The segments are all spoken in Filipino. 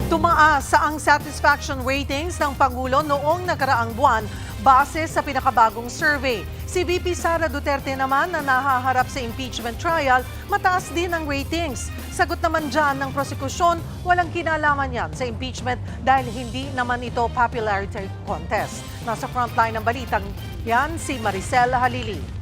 Tumaas sa ang satisfaction ratings ng Pangulo noong nakaraang buwan base sa pinakabagong survey. Si VP Sara Duterte naman na nahaharap sa impeachment trial, mataas din ang ratings. Sagot naman dyan ng prosekusyon, walang kinalaman yan sa impeachment dahil hindi naman ito popularity contest. Nasa frontline ng balitang yan si Maricel Halili.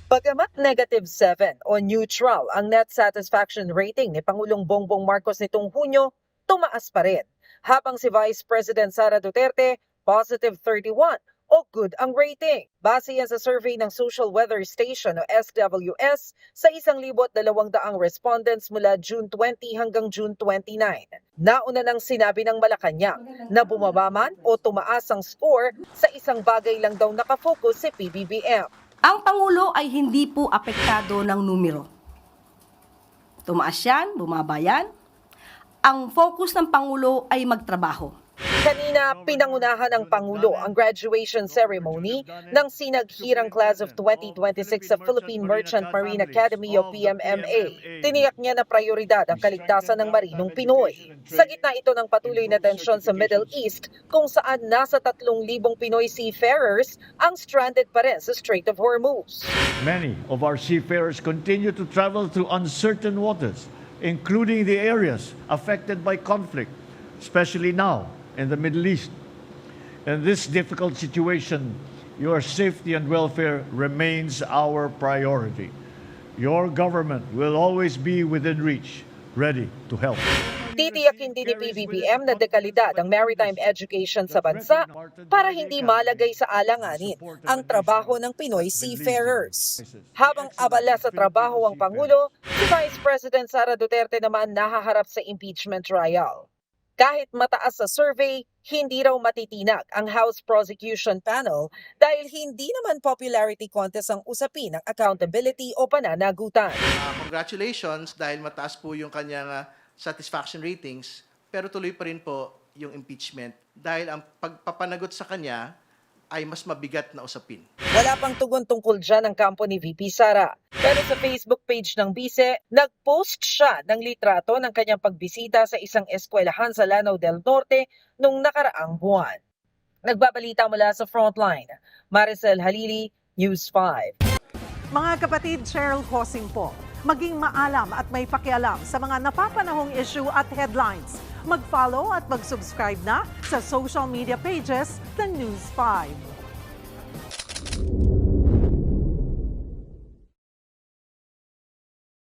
Bagamat -7 o neutral ang net satisfaction rating ni Pangulong Bongbong Marcos nitong Hunyo, tumaas pa rin. Habang si Vice President Sara Duterte, +31 o good ang rating. Base yan sa survey ng Social Weather Station o SWS sa 1,200 respondents mula June 20 hanggang June 29. Nauna nang sinabi ng Malacanang na bumaba man o tumaas ang score sa isang bagay lang daw nakafocus si PBBM. Ang Pangulo ay hindi po apektado ng numero. Tumaas yan, bumaba yan. Ang focus ng Pangulo ay magtrabaho. Kanina, pinangunahan ng Pangulo ang graduation ceremony ng sinaghirang class of 2026 sa Philippine Merchant Marine Academy o PMMA. Tiniyak niya na prioridad ang kaligtasan ng marinong Pinoy. Sa gitna ito ng patuloy na tensyon sa Middle East kung saan nasa 3,000 Pinoy seafarers ang stranded pa rin sa Strait of Hormuz. Many of our seafarers continue to travel through uncertain waters, including the areas affected by conflict, especially now in the Middle East. In this difficult situation, your safety and welfare remains our priority. Your government will always be within reach, ready to help. Titiyakin din ni PBBM na dekalidad ang maritime education sa bansa para hindi malagay sa alanganin ang trabaho ng Pinoy seafarers. Habang abala sa trabaho ang Pangulo, si Vice President Sara Duterte naman nahaharap sa impeachment trial. Kahit mataas sa survey, hindi raw matitinag ang House Prosecution Panel dahil hindi naman popularity contest ang usapin ng accountability o pananagutan. Congratulations dahil mataas po yung kanyang satisfaction ratings, pero tuloy pa rin po yung impeachment dahil ang pagpapanagot sa kanya ay mas mabigat na usapin. Wala pang tugon tungkol dyan ang kampo ni VP Sara. Pero sa Facebook page ng Bise, nag-post siya ng litrato ng kanyang pagbisita sa isang eskwelahan sa Lanao del Norte nung nakaraang buwan. Nagbabalita mula sa Frontline, Maricel Halili, News 5. Mga kapatid, Cheryl Cosing po. Maging maalam at may pakialam sa mga napapanahong issue at headlines. Mag-follow at mag-subscribe na sa social media pages ng News 5.